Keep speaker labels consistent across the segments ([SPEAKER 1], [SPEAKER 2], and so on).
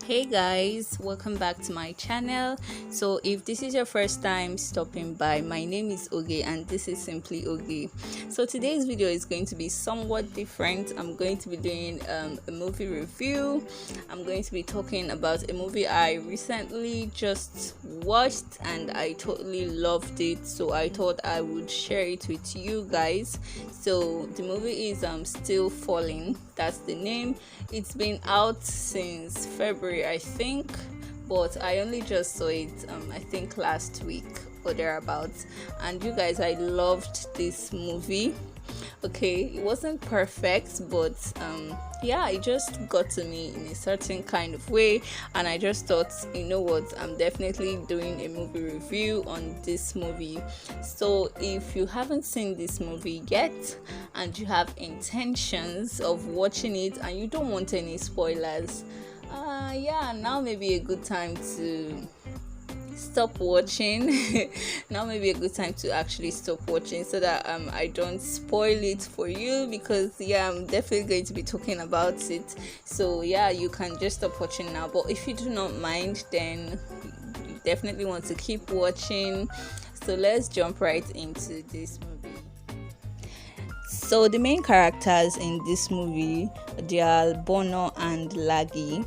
[SPEAKER 1] Hey guys, welcome back to my channel. So if this is your first time stopping by, my name is Oge and this is simply Oge. So today's video is going to be somewhat different. I'm going to be doing a movie review. I'm going to be talking about a movie I recently just watched and I totally loved it, so I thought I would share it with you guys. So the movie is Still Falling. That's the name. It's been out since February, I think, but I only just saw it I think last week or thereabouts. And you guys, I loved this movie. Okay, it wasn't perfect, but yeah, it just got to me in a certain kind of way, and I just thought, you know what, I'm definitely doing a movie review on this movie. So if you haven't seen this movie yet and you have intentions of watching it and you don't want any spoilers, yeah, now may be a good time to stop watching. Now may be a good time to actually stop watching so that I don't spoil it for you, because yeah, I'm definitely going to be talking about it. So yeah, you can just stop watching now, but if you do not mind, then you definitely want to keep watching. So let's jump right into this movie. So the main characters in this movie, they are Bono and Laggy.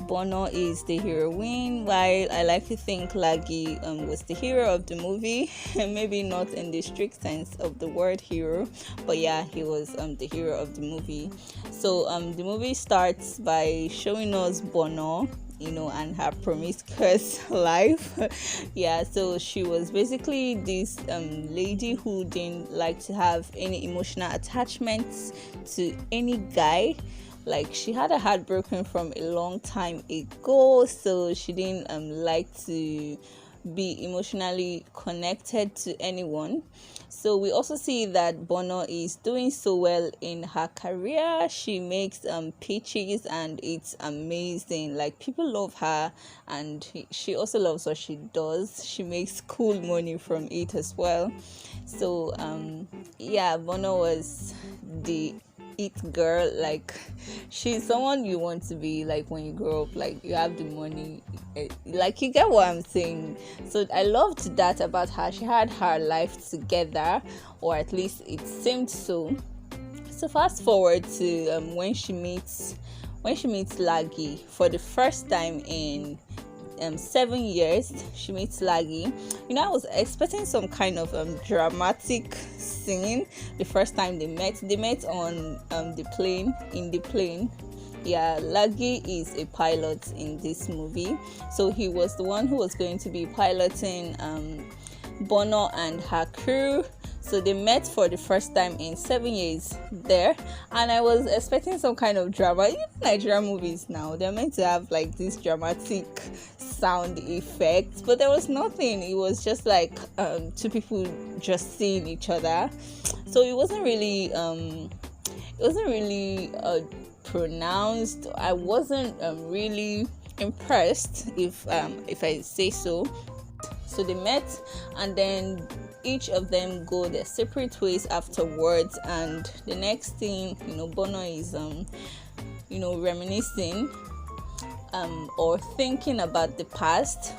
[SPEAKER 1] Bono is the heroine, while I like to think Laggy was the hero of the movie. Maybe not in the strict sense of the word hero, but yeah, he was the hero of the movie. So the movie starts by showing us Bono, and her promiscuous life. Yeah, so she was basically this lady who didn't like to have any emotional attachments to any guy. Like, she had a heart broken from a long time ago, so she didn't like to be emotionally connected to anyone. So we also see that Bono is doing so well in her career. She makes pitches and it's amazing. Like, people love her, and she also loves what she does. She makes cool money from it as well. So yeah, Bono was the it girl. Like, she's someone you want to be like when you grow up. Like, you have the money, like, you get what I'm saying. So I loved that about her. She had her life together, or at least it seemed so. So fast forward to when she meets Laggy for the first time in 7 years. She meets Laggy. I was expecting some kind of dramatic scene the first time they met. They met on in the plane. Yeah, Laggy is a pilot in this movie, so he was the one who was going to be piloting Bono and her crew. So they met for the first time in 7 years there, and I was expecting some kind of drama. Even Nigerian movies now, they're meant to have like this dramatic sound effects, but there was nothing. It was just like two people just seeing each other. So it wasn't really pronounced. I wasn't really impressed, if I say so. So they met, and then each of them go their separate ways afterwards. And the next thing, Bono is reminiscing or thinking about the past,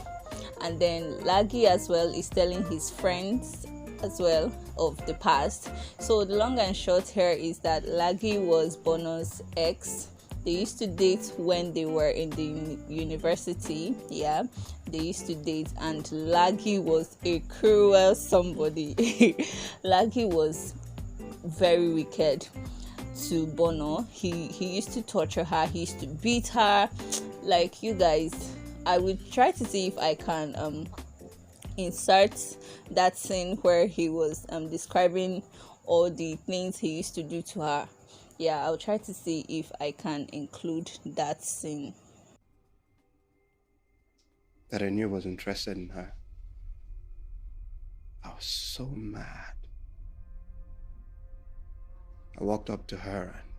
[SPEAKER 1] and then Laggy as well is telling his friends as well of the past. So the long and short here is that Laggy was Bono's ex. They used to date when they were in the university. Yeah, they used to date, and Laggy was a cruel somebody. Laggy was very wicked to Bono. He used to torture her. He used to beat her. Like, you guys, I would try to see if I can insert that scene where he was describing all the things he used to do to her. Yeah, I'll try to see if I can include that scene.
[SPEAKER 2] That I knew was interested in her. I was so mad. I walked up to her and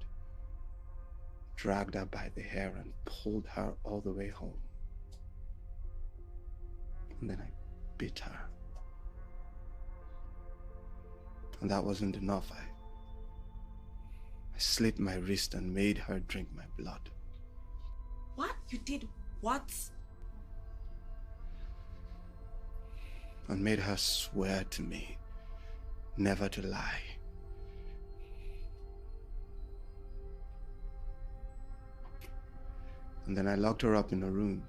[SPEAKER 2] dragged her by the hair and pulled her all the way home. And then I beat her. And that wasn't enough. I slit my wrist and made her drink my blood.
[SPEAKER 3] What? You did What?
[SPEAKER 2] And made her swear to me never to lie. And then I locked her up in a room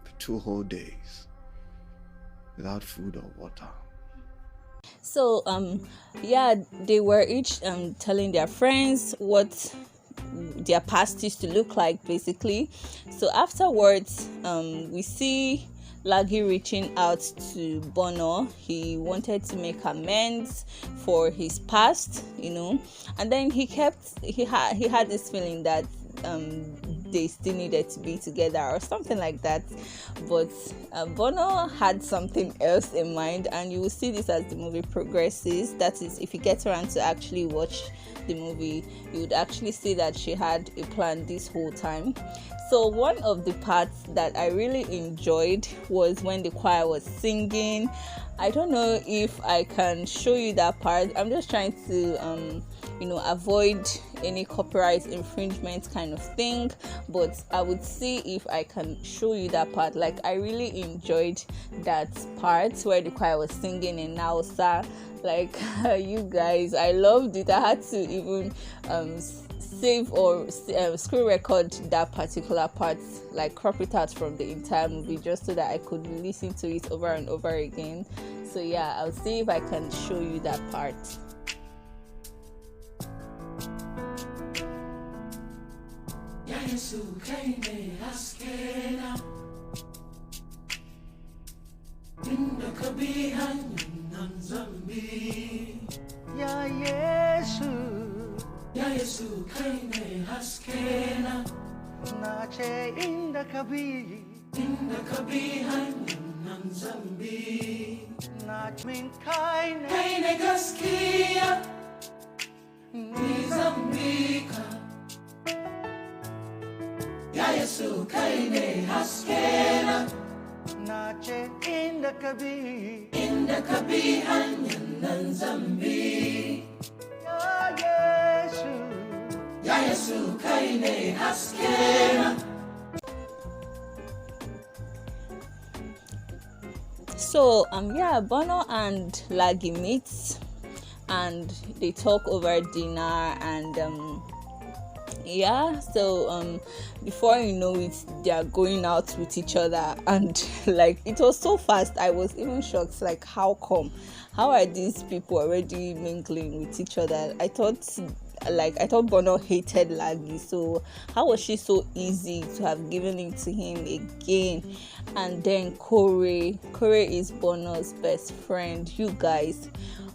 [SPEAKER 2] for 2 whole days without food or water.
[SPEAKER 1] So yeah, they were each telling their friends what their past used to look like, basically. So afterwards, we see Lagi reaching out to Bono. He wanted to make amends for his past, and then he had this feeling that they still needed to be together or something like that. But Bono had something else in mind, and you will see this as the movie progresses. That is, if you get around to actually watch the movie, you would actually see that she had a plan this whole time. So one of the parts that I really enjoyed was when the choir was singing. I don't know if I can show you that part. I'm just trying to avoid any copyright infringement kind of thing, but I would see if I can show you that part. Like, I really enjoyed that part where the choir was singing in Nausa. Like, you guys, I loved it. I had to even save or screen record that particular part, like crop it out from the entire movie, just so that I could listen to it over and over again. So yeah, I'll see if I can show you that part.
[SPEAKER 3] Ya Yesu kaine haskena nache inda kabi nan zambi nach min kaine gaskia ni zambika. Ya Yesu kaine haskena nache inda kabi nan zambi. Ya Yesu kaine haskena.
[SPEAKER 1] So Bono and Lagi meet and they talk over dinner, and before you know it, they are going out with each other, and like, it was so fast. I was even shocked, like, how are these people already mingling with each other? I thought Bono hated Lagi, so how was she so easy to have given it to him again? And then Kore is Bono's best friend. You guys,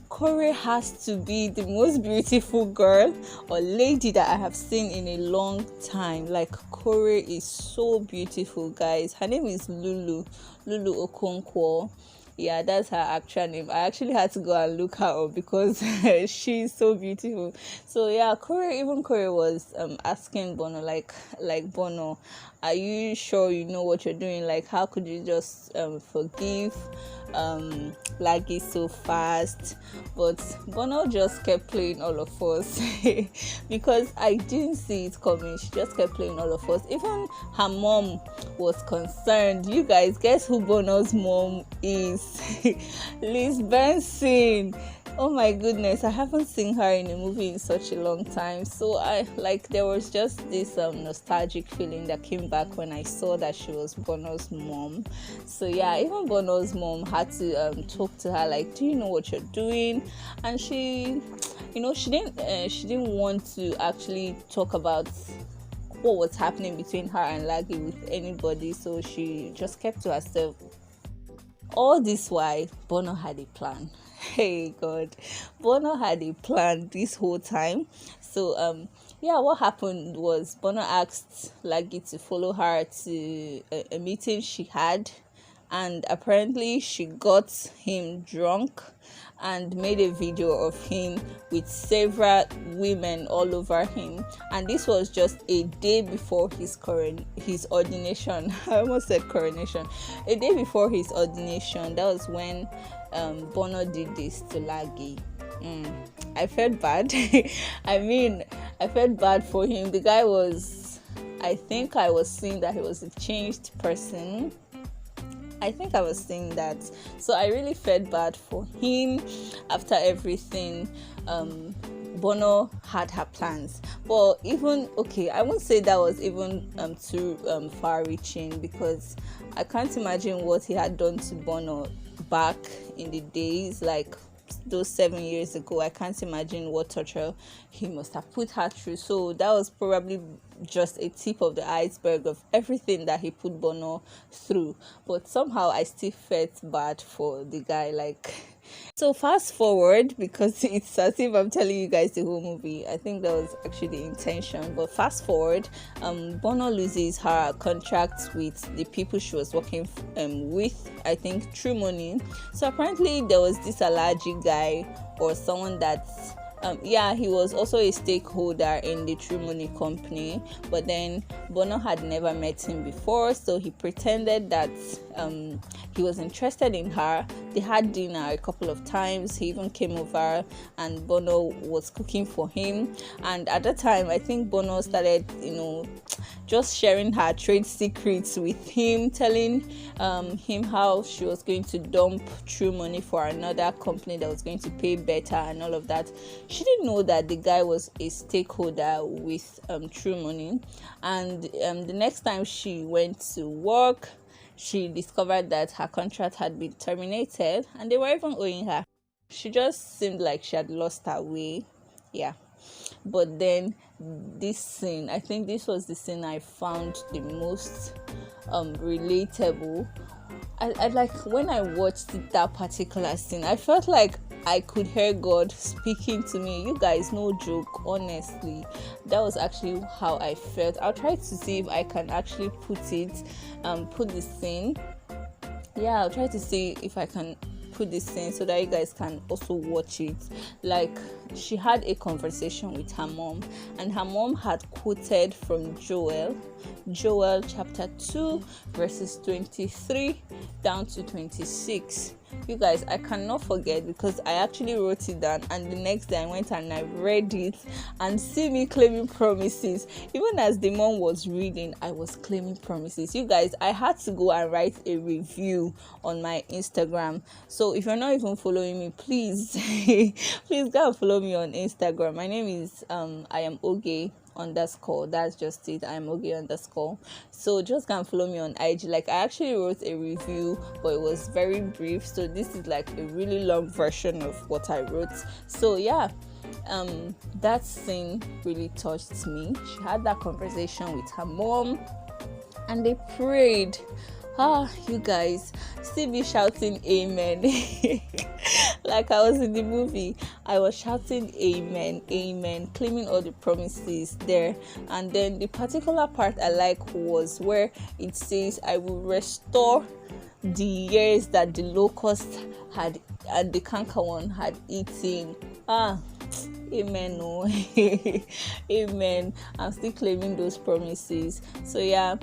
[SPEAKER 1] Kore has to be the most beautiful girl or lady that I have seen in a long time. Like, Kore is so beautiful, guys. Her name is Lulu Okonkwo. Yeah, that's her actual name. I actually had to go and look her up because she's so beautiful. So yeah, Kore was asking Bono, like Bono, are you sure you know what you're doing? Like, how could you just forgive Lagi so fast? But Bono just kept playing all of us because I didn't see it coming. She just kept playing all of us. Even her mom was concerned. You guys, guess who Bono's mom is? Liz Benson. Oh my goodness, I haven't seen her in a movie in such a long time. So there was just this nostalgic feeling that came back when I saw that she was Bono's mom. So yeah, even Bono's mom had to talk to her, like, do you know what you're doing? And she didn't want to actually talk about what was happening between her and Lagi with anybody, so she just kept to herself. All this while, Bono had a plan. Hey God, Bono had a plan this whole time. So what happened was Bono asked Lagi to follow her to a meeting she had, and apparently she got him drunk and made a video of him with several women all over him. And this was just a day before his ordination. I almost said coronation. A day before his ordination. That was when Bono did this to Lagi. I felt bad. I felt bad for him. The guy was, I think I was seeing that he was a changed person. I think I was saying that. So I really felt bad for him after everything. Bono had her plans, but even okay, I won't say that was even too far-reaching, because I can't imagine what he had done to Bono back in the days, like those 7 years ago. I can't imagine what torture he must have put her through. So that was probably just a tip of the iceberg of everything that he put Bono through. But somehow I still felt bad for the guy. Like, so fast forward, because it's as if I'm telling you guys the whole movie. I think that was actually the intention. But fast forward, Bono loses her contract with the people she was working with, I think True Money. So apparently there was this allergy guy or someone that's he was also a stakeholder in the True Money company, but then Bono had never met him before, so he pretended that he was interested in her. They had dinner a couple of times. He even came over and Bono was cooking for him. And at that time, I think Bono started, just sharing her trade secrets with him, telling him how she was going to dump True Money for another company that was going to pay better and all of that. She didn't know that the guy was a stakeholder with True Money. And the next time she went to work, she discovered that her contract had been terminated and they were even owing her. She just seemed like she had lost her way. Yeah. But then this scene, I think this was the scene I found the most relatable. I like, when I watched that particular scene, I felt like I could hear God speaking to me. You guys, no joke, honestly, that was actually how I felt. I'll try to see if I can actually put the scene. I'll try to see if I can put this in so that you guys can also watch it. Like, she had a conversation with her mom, and her mom had quoted from Joel chapter 2 verses 23 down to 26. You guys, I cannot forget, because I actually wrote it down, and the next day I went and I read it, and see me claiming promises. Even as the mom was reading, I was claiming promises. You guys, I had to go and write a review on my Instagram. So if you're not even following me, please please go and follow me on Instagram. My name is I am Oge _. That's just it. I'm Oge _. So just go and follow me on IG. Like, I actually wrote a review, but it was very brief, so this is like a really long version of what I wrote. So that scene really touched me. She had that conversation with her mom and they prayed. You guys, see me shouting amen. Like I was in the movie, I was shouting amen, amen, claiming all the promises there. And then the particular part I like was where it says, I will restore the years that the locust had and the cankerworm had eaten. Amen. No. Amen. I'm still claiming those promises. So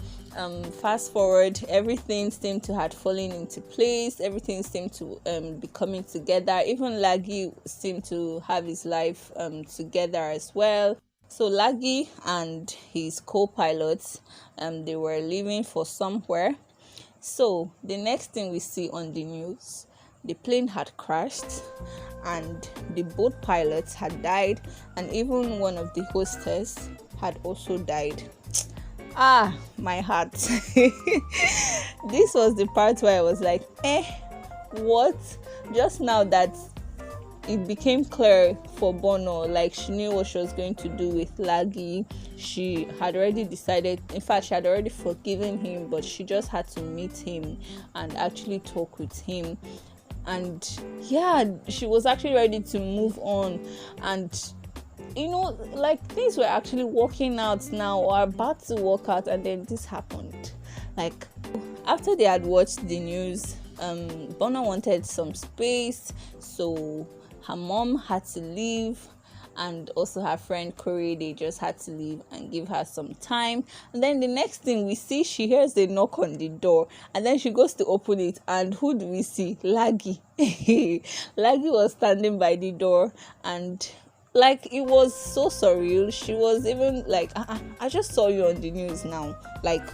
[SPEAKER 1] fast forward, everything seemed to have fallen into place. Everything seemed to be coming together. Even Laggy seemed to have his life together as well. So Laggy and his co-pilots, they were leaving for somewhere. So the next thing we see on the news, the plane had crashed and the boat pilots had died, and even one of the hostess had also died. My heart. This was the part where I was like, what? Just now that it became clear for Bono, like she knew what she was going to do with Laggy. She had already decided, in fact, she had already forgiven him, but she just had to meet him and actually talk with him. And she was actually ready to move on, and like things were actually working out now, or about to work out, and then this happened. Like, after they had watched the news, Bono wanted some space, so her mom had to leave, and also her friend Corey, they just had to leave and give her some time. And then the next thing we see, she hears a knock on the door, and then she goes to open it, and who do we see? Laggy. Laggy was standing by the door, and like it was so surreal. She was even like, I just saw you on the news now, like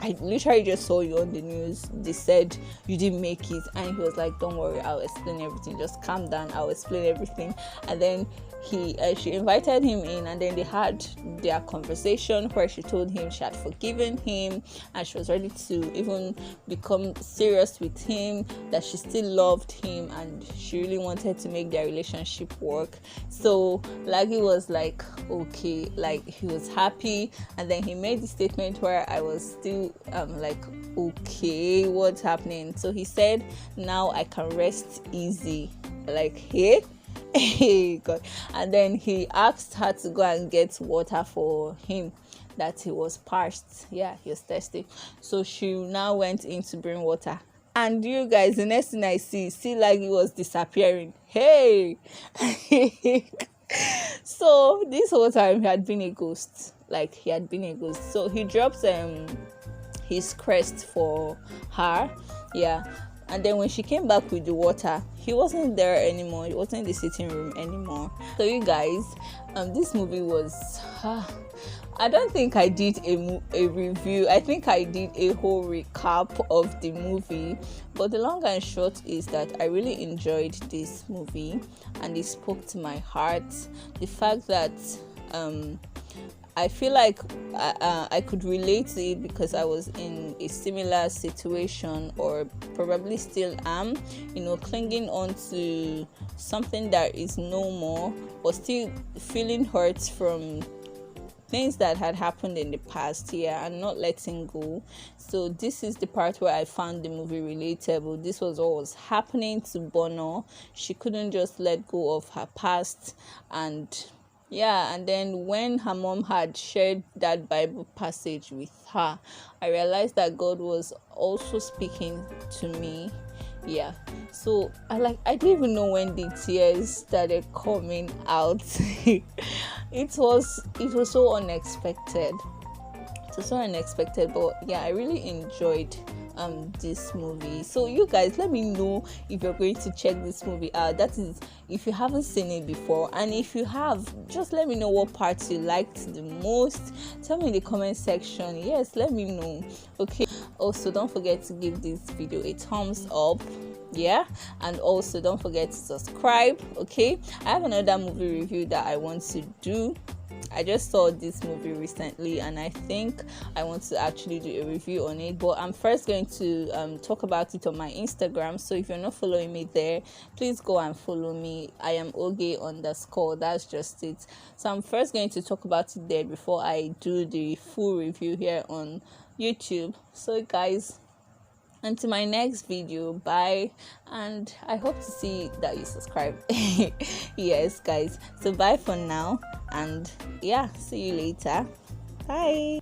[SPEAKER 1] I literally just saw you on the news. They said you didn't make it, and he was like, "Don't worry, I'll explain everything. Just calm down. I'll explain everything." And then she invited him in, and then they had their conversation where she told him she had forgiven him and she was ready to even become serious with him, that she still loved him and she really wanted to make their relationship work. So like it was like, okay, like he was happy. And then he made the statement where I was still like, okay, what's happening? So he said, now I can rest easy. Like, hey, hey God. And then he asked her to go and get water for him, that he was parched. Yeah, he was thirsty. So she now went in to bring water, and you guys, the next thing I see like he was disappearing. Hey. So this whole time he had been a ghost. Like he had been a ghost. So he drops his crest for her. Yeah. And then when she came back with the water, he wasn't there anymore. He wasn't in the sitting room anymore. So you guys, this movie was, I don't think I did a review. I think I did a whole recap of the movie. But the long and short is that I really enjoyed this movie, and it spoke to my heart. The fact that I feel like I could relate to it because I was in a similar situation, or probably still am, clinging on to something that is no more, or still feeling hurt from things that had happened in the past year and not letting go. So this is the part where I found the movie relatable. This was what was happening to Bono. She couldn't just let go of her past. And yeah, and then when her mom had shared that Bible passage with her, I realized that God was also speaking to me. Yeah, so I didn't even know when the tears started coming out. it was so unexpected. It was so unexpected, but yeah, I really enjoyed this movie. So you guys, let me know if you're going to check this movie out. That is, if you haven't seen it before, and if you have, just let me know what parts you liked the most. Tell me in the comment section. Yes, let me know. Okay, also don't forget to give this video a thumbs up. Yeah, and also don't forget to subscribe. Okay, I have another movie review that I want to do. I just saw this movie recently, and I think I want to actually do a review on it, but I'm first going to talk about it on my Instagram. So if you're not following me there, please go and follow me. I am oge_, that's just it. So I'm first going to talk about it there before I do the full review here on YouTube. So guys, until my next video, bye, and I hope to see that you subscribe. Yes guys, so bye for now, and yeah, see you later. Bye.